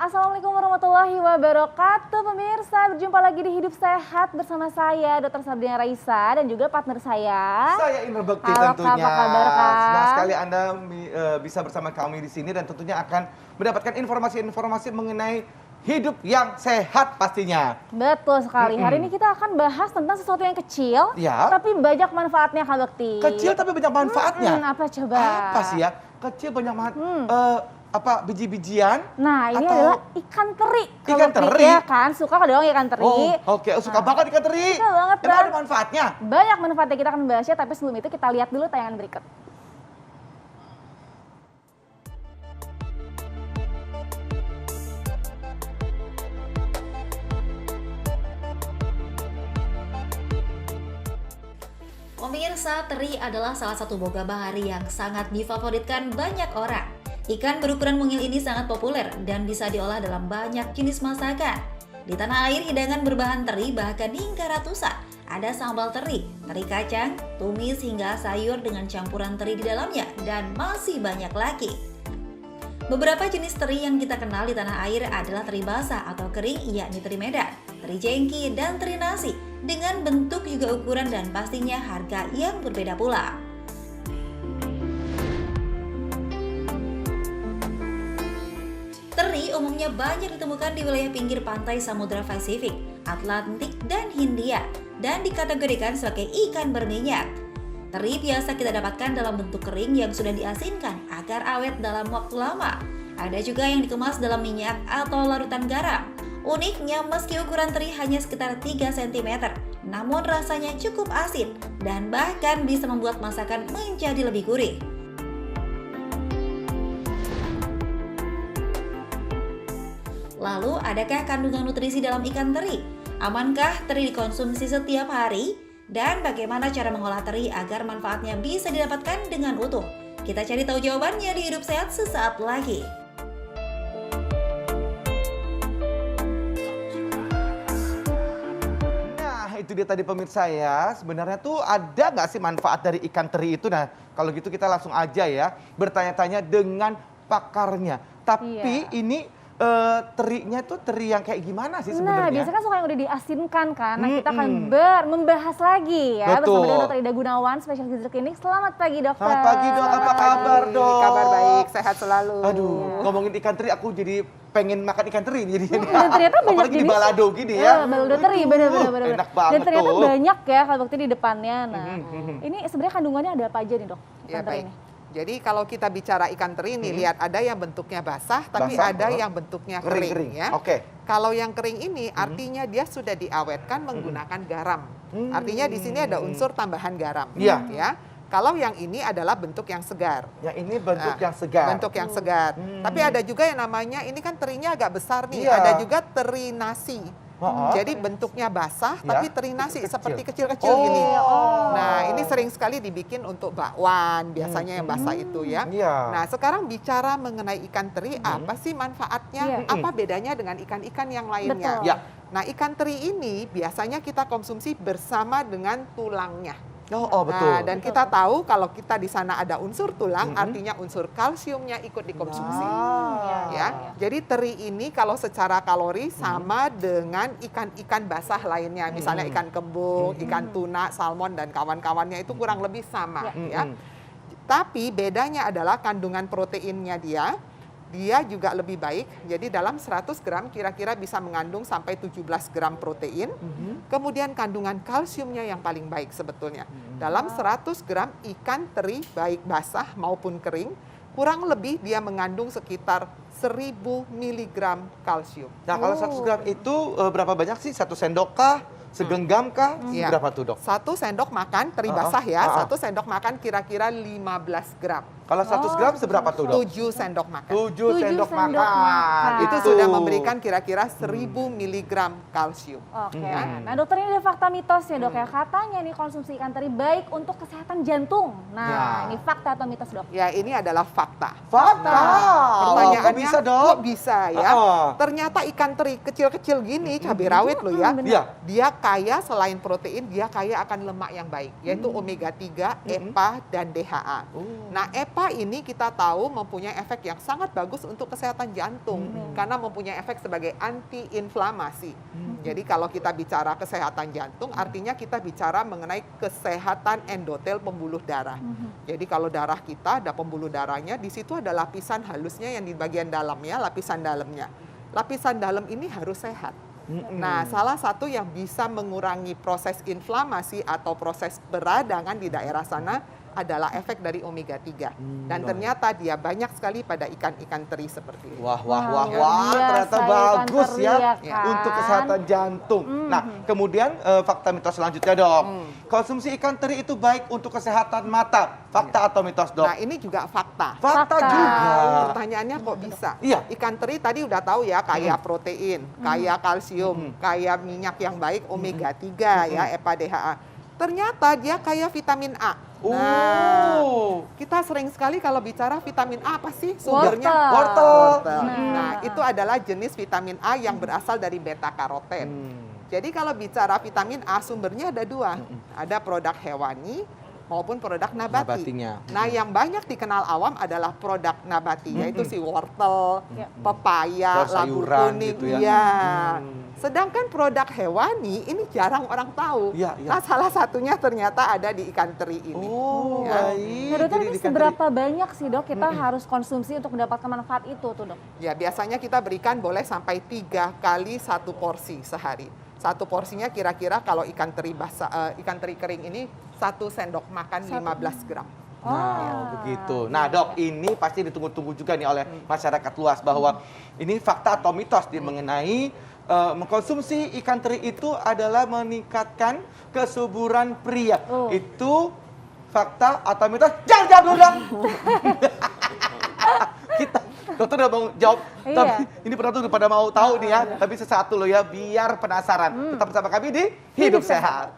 Assalamualaikum warahmatullahi wabarakatuh pemirsa, berjumpa lagi di Hidup Sehat bersama saya Dr. Sabrina Raisa dan juga partner saya. Saya Indra Bekti Halo, tentunya. Kak, apa kabar, Kak? Senang sekali Anda bisa bersama kami di sini dan tentunya akan mendapatkan informasi-informasi mengenai hidup yang sehat pastinya. Betul sekali, hari ini kita akan bahas tentang sesuatu yang kecil Ya. tapi banyak manfaatnya Kak Bekti. Kecil tapi banyak manfaatnya. Apa coba? Apa sih ya? Kecil banyak manfaat. Apa biji-bijian? Nah ini atau adalah ikan teri. Kak ikan Bekti, teri? ya kan, suka dong ikan teri. Oh, oke. Suka banget ikan teri. Suka banget, Emang kan? ada manfaatnya? Banyak manfaatnya, kita akan bahasnya, tapi sebelum itu kita lihat dulu tayangan berikut. Pemirsa, teri adalah salah satu boga bahari yang sangat difavoritkan banyak orang. Ikan berukuran mungil ini sangat populer dan bisa diolah dalam banyak jenis masakan. Di tanah air, hidangan berbahan teri bahkan hingga ratusan. Ada sambal teri, teri kacang, tumis hingga sayur dengan campuran teri di dalamnya, dan masih banyak lagi. Beberapa jenis teri yang kita kenal di tanah air adalah teri basah atau kering, yakni teri Medan, teri jengki, dan teri nasi, dengan bentuk juga ukuran dan pastinya harga yang berbeda pula. Teri umumnya banyak ditemukan di wilayah pinggir pantai Samudra Pasifik, Atlantik, dan Hindia, dan dikategorikan sebagai ikan berminyak. Teri biasa kita dapatkan dalam bentuk kering yang sudah diasinkan agar awet dalam waktu lama. Ada juga yang dikemas dalam minyak atau larutan garam. Uniknya, meski ukuran teri hanya sekitar 3 cm, namun rasanya cukup asin dan bahkan bisa membuat masakan menjadi lebih gurih. Lalu, adakah kandungan nutrisi dalam ikan teri? Amankah teri dikonsumsi setiap hari? Dan bagaimana cara mengolah teri agar manfaatnya bisa didapatkan dengan utuh? Kita cari tahu jawabannya di Hidup Sehat sesaat lagi. Nah, itu dia tadi pemirsa ya. Sebenarnya tuh ada nggak sih manfaat dari ikan teri itu? Nah, kalau gitu kita langsung aja ya bertanya-tanya dengan pakarnya. Tapi ini terinya tuh teri yang kayak gimana sih Nah, sebenarnya? biasanya kan suka yang udah diasinkan kan. Nah, kita akan membahas lagi ya bersama dengan Dr. Ida Gunawan, spesialis gizi klinik. Selamat pagi, Dokter. Selamat pagi, Dok. Apa kabar, Dok? Kabar baik, sehat selalu. Aduh, ngomongin ikan teri aku jadi pengen makan ikan teri nih jadinya. Dan ternyata banyak apalagi jenis. di balado gini ya. Balado teri, bener. Enak banget Dan ternyata tuh. banyak ya kalau bukti di depannya. Nah, ini sebenarnya kandungannya ada apa aja nih, Dok? Ya ikan teri baik. ini? Jadi kalau kita bicara ikan teri ini, lihat ada yang bentuknya basah, tapi Basah, ada yang bentuknya kering ya. Oke. Kalau yang kering ini artinya dia sudah diawetkan menggunakan garam. Artinya di sini ada unsur tambahan garam. Iya. Ya. Kalau yang ini adalah bentuk yang segar. Ya ini bentuk Nah, yang segar. Bentuk yang segar. Tapi ada juga yang namanya, ini kan terinya agak besar nih. Iya. Ada juga teri nasi. Jadi bentuknya basah, Ya, tapi teri nasi kecil-kecil. seperti kecil-kecil gini. Nah, ini sering sekali dibikin untuk bakwan, biasanya yang basah itu ya. Iya. Nah, sekarang bicara mengenai ikan teri, apa sih manfaatnya? Iya. Apa bedanya dengan ikan-ikan yang lainnya? Betul. Ya. Nah, ikan teri ini biasanya kita konsumsi bersama dengan tulangnya. Oh, betul. Nah, dan kita tahu kalau kita di sana ada unsur tulang, artinya unsur kalsiumnya ikut dikonsumsi. Ya, jadi teri ini kalau secara kalori sama dengan ikan-ikan basah lainnya, misalnya ikan kembung, ikan tuna, salmon dan kawan-kawannya itu kurang lebih sama, ya. Tapi bedanya adalah kandungan proteinnya dia juga lebih baik. Jadi dalam 100 gram kira-kira bisa mengandung sampai 17 gram protein. Kemudian kandungan kalsiumnya yang paling baik sebetulnya. Dalam 100 gram ikan teri baik basah maupun kering, kurang lebih dia mengandung sekitar 1000 mg kalsium. Nah, kalau 100 gram itu berapa banyak sih? 1 sendok kah? Segenggam kah? Iya. Berapa tuh, Dok? 1 sendok makan teri basah ya, 1 sendok makan kira-kira 15 gram. Kalau 100 gram seberapa tuh, Dok? 7 sendok makan. 7 sendok sendok makan. makan. Itu sudah memberikan kira-kira 1000 mg kalsium. Oke. Nah, dokter, ini ada fakta mitos ya, Dok ya. Katanya nih konsumsi ikan teri baik untuk kesehatan jantung. Nah, ini fakta atau mitos, Dok? Ya, ini adalah fakta. Fakta. Pertanyaannya, Kok bisa, Dok? kok bisa ya? Ternyata ikan teri kecil-kecil gini, cabai rawit loh ya. Iya. Dia kaya selain protein, dia kaya akan lemak yang baik, yaitu omega 3, EPA, dan DHA. Nah, EPA Kelapa ini kita tahu mempunyai efek yang sangat bagus untuk kesehatan jantung karena mempunyai efek sebagai anti-inflamasi. Jadi kalau kita bicara kesehatan jantung, artinya kita bicara mengenai kesehatan endotel pembuluh darah. Jadi kalau darah kita ada pembuluh darahnya, di situ ada lapisan halusnya yang di bagian dalamnya, lapisan dalamnya. Lapisan dalam ini harus sehat. Nah, salah satu yang bisa mengurangi proses inflamasi atau proses peradangan di daerah sana adalah efek dari omega 3. Dan ternyata dia banyak sekali pada ikan-ikan teri seperti ini. Wah, Iya, ternyata saya bagus ikan teri ya ya kan? untuk kesehatan jantung. Nah, kemudian fakta mitos selanjutnya dok. Konsumsi ikan teri itu baik untuk kesehatan mata. Fakta atau mitos dok? Nah, ini juga fakta. Fakta juga. Pertanyaannya kok bisa? Iya. Ikan teri tadi udah tahu ya, kaya protein, kaya kalsium, kaya minyak yang baik, omega 3 ya, EPA, DHA. Ternyata dia kaya vitamin A. Nah, kita sering sekali kalau bicara vitamin A apa sih sumbernya? Wortel. Nah, itu adalah jenis vitamin A yang berasal dari beta karoten. Jadi kalau bicara vitamin A sumbernya ada dua, ada produk hewani maupun produk nabati. Nabatinya. Nah, yang banyak dikenal awam adalah produk nabati, yaitu si wortel, pepaya, labu sayuran kuning, gitu ya. iya. Sedangkan produk hewani ini jarang orang tahu. Iya, iya. Nah, salah satunya ternyata ada di ikan teri ini. Oh, Ya. baik. Nah, dokter, Jadi ini ikan teri. seberapa banyak sih dok kita harus konsumsi untuk mendapatkan manfaat itu tuh dok? Ya, biasanya kita berikan boleh sampai 3 kali 1 porsi sehari. Satu porsinya kira-kira kalau ikan teri basah, ikan teri kering ini 1 sendok makan 15 gram. Nah, begitu. Nah, dok, ini pasti ditunggu-tunggu juga nih oleh masyarakat luas bahwa ini fakta atau mitos mengenai mengkonsumsi ikan teri itu adalah meningkatkan kesuburan pria. Itu fakta atau mitos? Jangan jawab dulu dong. Kita dokter udah mau jawab, tapi ini penonton udah pada mau tahu nih ya. Tapi sesuatu loh ya, biar penasaran. Tetap bersama kami di Hidup Sehat.